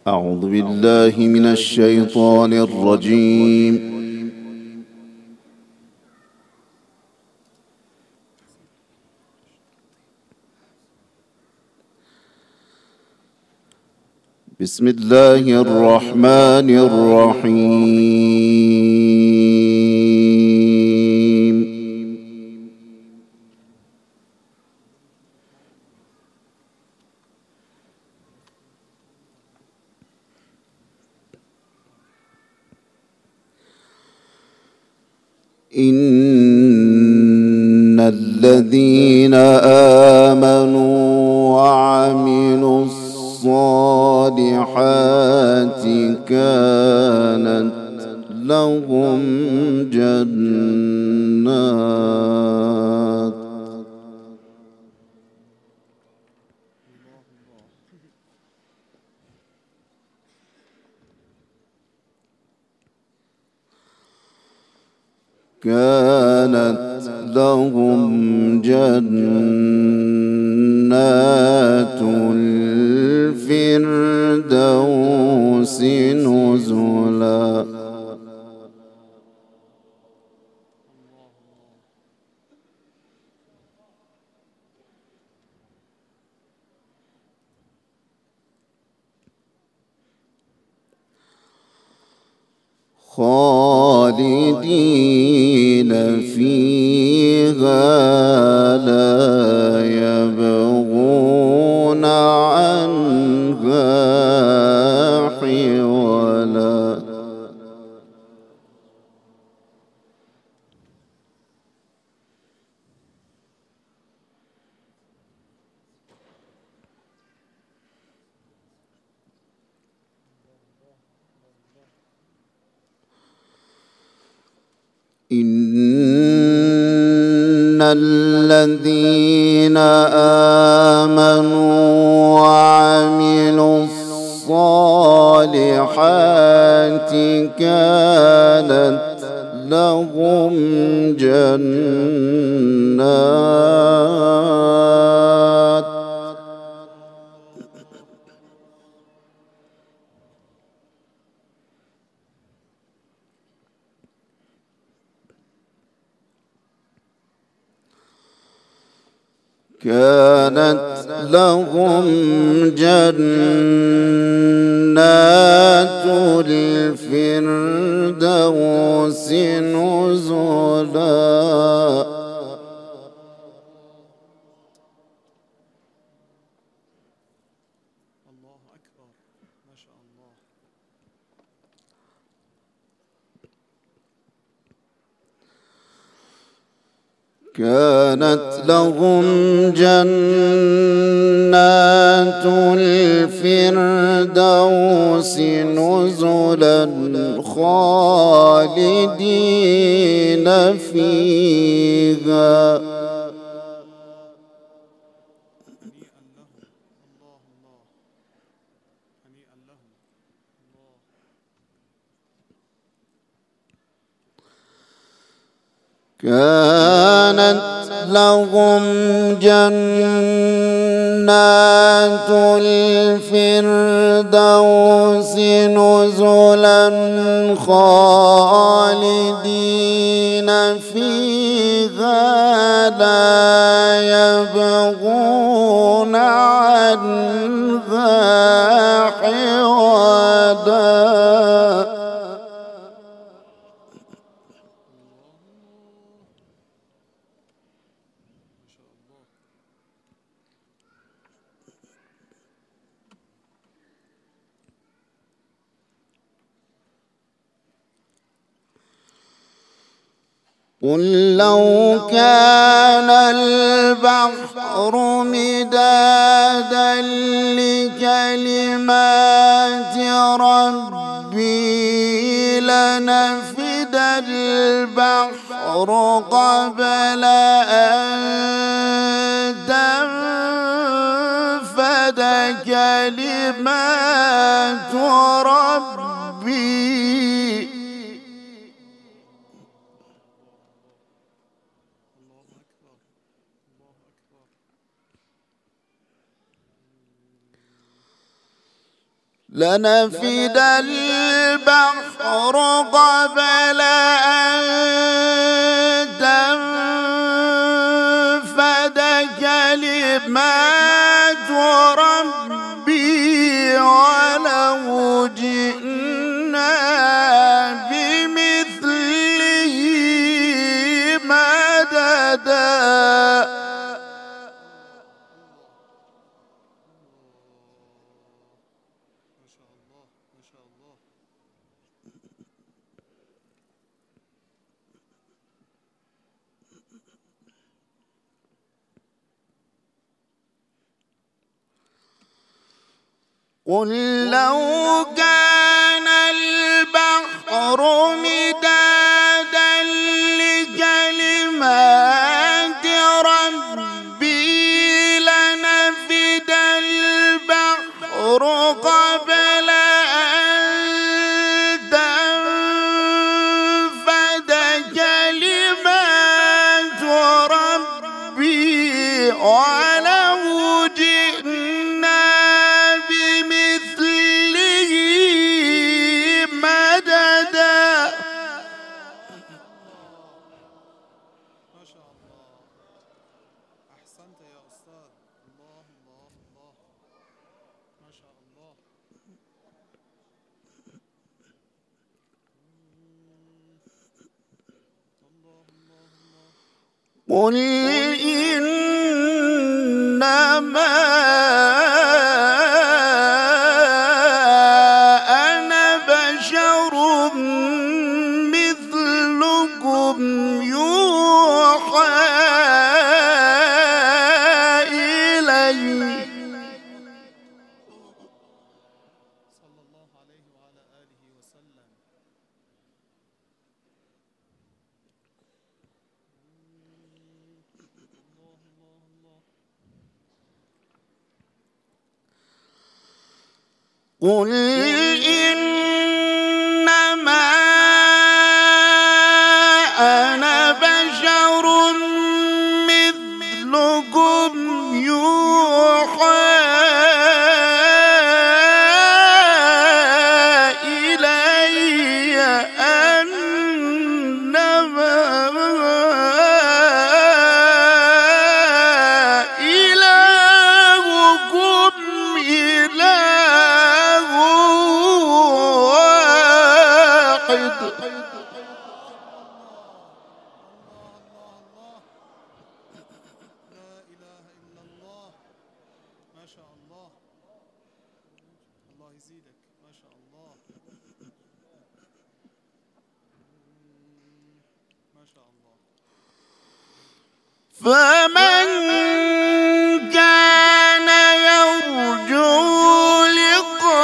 أعوذ بالله من الشيطان الرجيم. بسم الله الرحمن الرحيم. إن الذين آمنوا وعملوا الصالحات كانت لهم جنات الفردوس نزلا. خالدين فيها لا يبغون عنها حولا. إن الذين آمنوا وعملوا الصالحات كانت لهم جنات الفردوس نزلا. كانت لهم جنات الفردوس نزلا خالدين فيها. كانت لهم جنات الفردوس نزلا خالدين فيها لا يبغون عنها حولا. قل لو كان البحر مدادا لكلمات ربي لنفد البحر قبل أن تنفد كلمات ربي. لنفد البحر قبل أن تنفد كلمات ربي ولو جئنا بمثله مددا. قل لو كان البحر مدادا لكلمات ربي لنفد البحر قبل أن تنفد كلمات ربي ولو جئنا بمثله مددا. ما شاء الله، أحسنت يا أستاذ. الله الله الله، ما شاء الله. الله الله الله. قل إنما أنا بشر مثلكم يوحى إلي. صلى الله عليه وعلى آله وسلم. الله الله الله. قل إنما أنا بشر مثلكم يوحى إلي أنما إلهكم إله واحد. لا إله إلا الله. ما شاء الله. الله يزيدك. ما شاء الله. ما شاء الله. فمن كان يرجو لقاء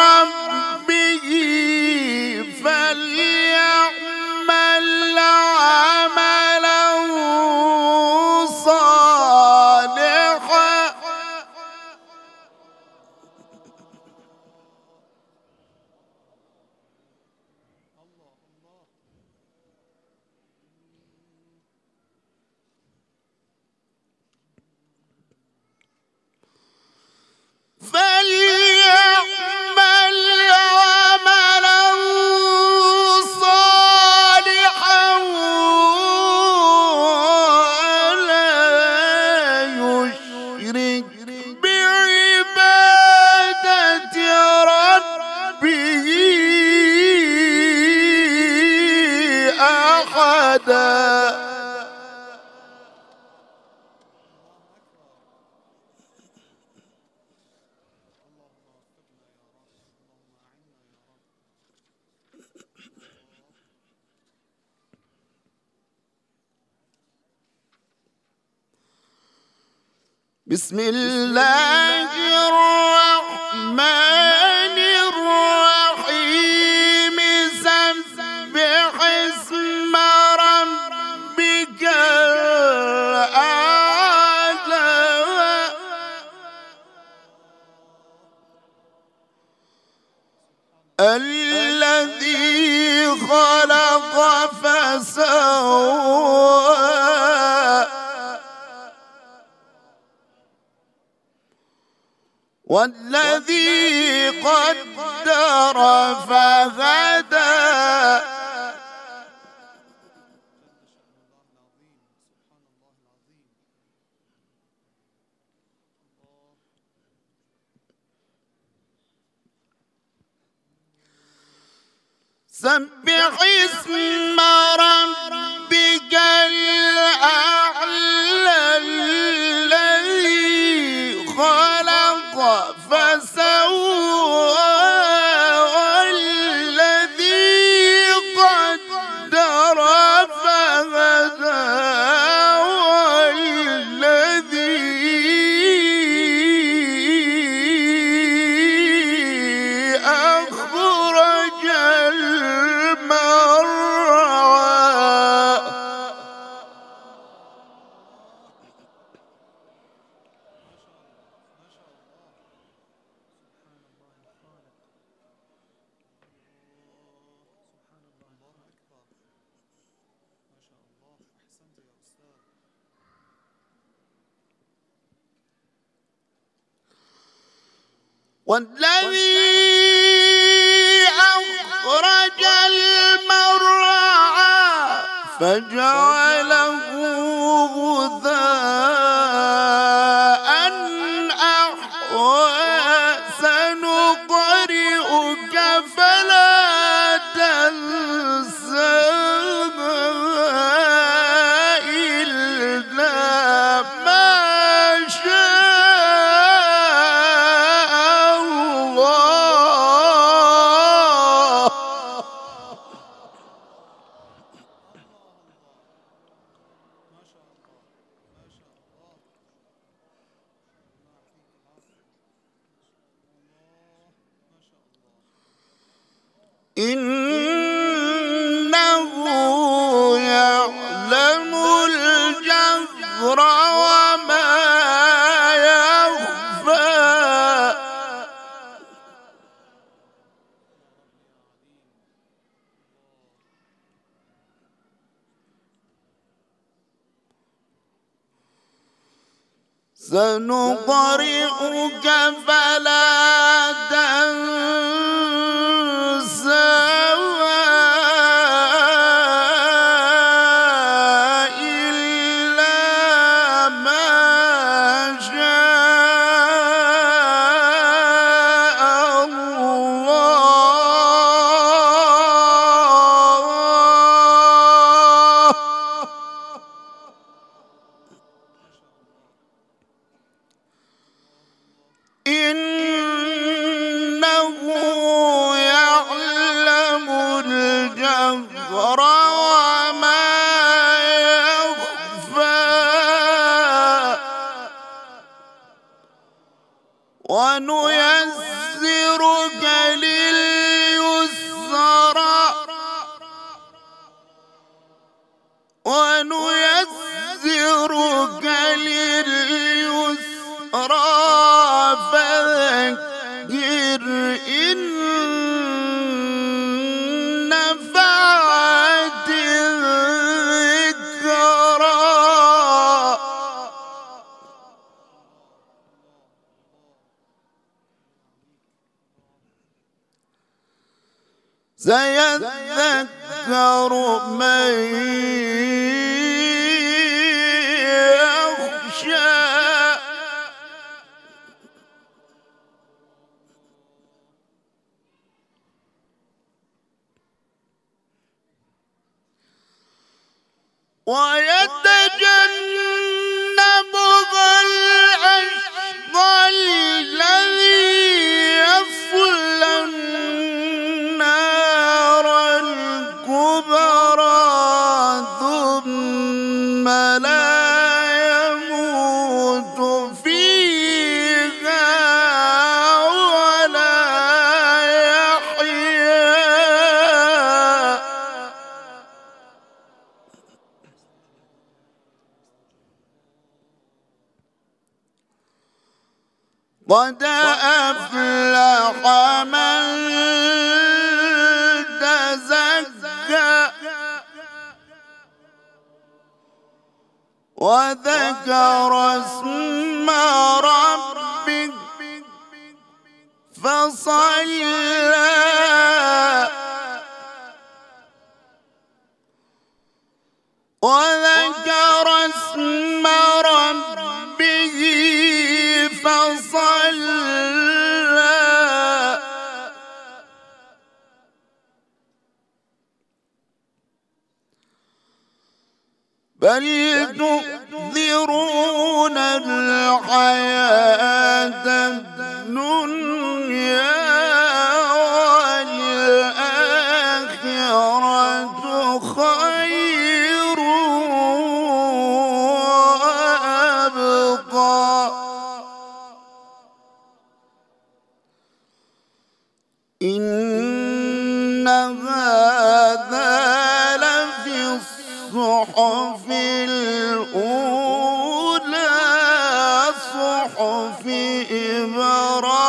ربه فليعمل عملا صالحا الله الله. فليعمل عملا صالحا ولا يشرك بعبادة ربه أحدا. بسم الله الرحمن الرحيم. سبح اسم ربك الأعلى. الذي خلق فسوى والذي قدر فهدى سبح اسم ربك الأعلى الذي خلق فسوى والذي قدر فهدى والذي أخرج والذي أخرج المرعى فجعله غثاء أحوى سنقرئك فلا تنسى إلا ما شاء الله. إنه يعلم الجهر وما يخفى. سنقرئك فلا تنسى إلا ما شاء الله. إنه يعلم الجهر وما يخفى ونيسرك لليسرى فذكر إن نفعت الذكرى. سيذكر من يخشى ويتجنبها الأشقى الذي يصلى النار الكبرى ثم لا يموت فيها ولا يحيا. قد أفلح من تزكى وذكر اسم ربك فصلى وذكر اسم ربه فصلى بل تؤثرون الحياة الدنيا والآخرة خير وأبقى إن هذا لفي الصحف الأولى صحف إبراهيم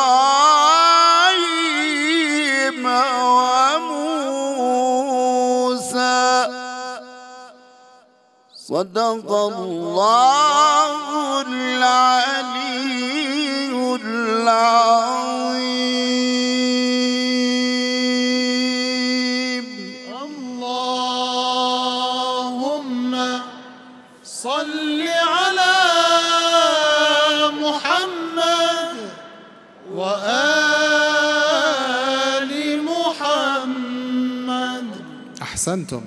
وموسى صدق الله العلي العظيم. اللهم صل على محمد وآل محمد. أحسنتم.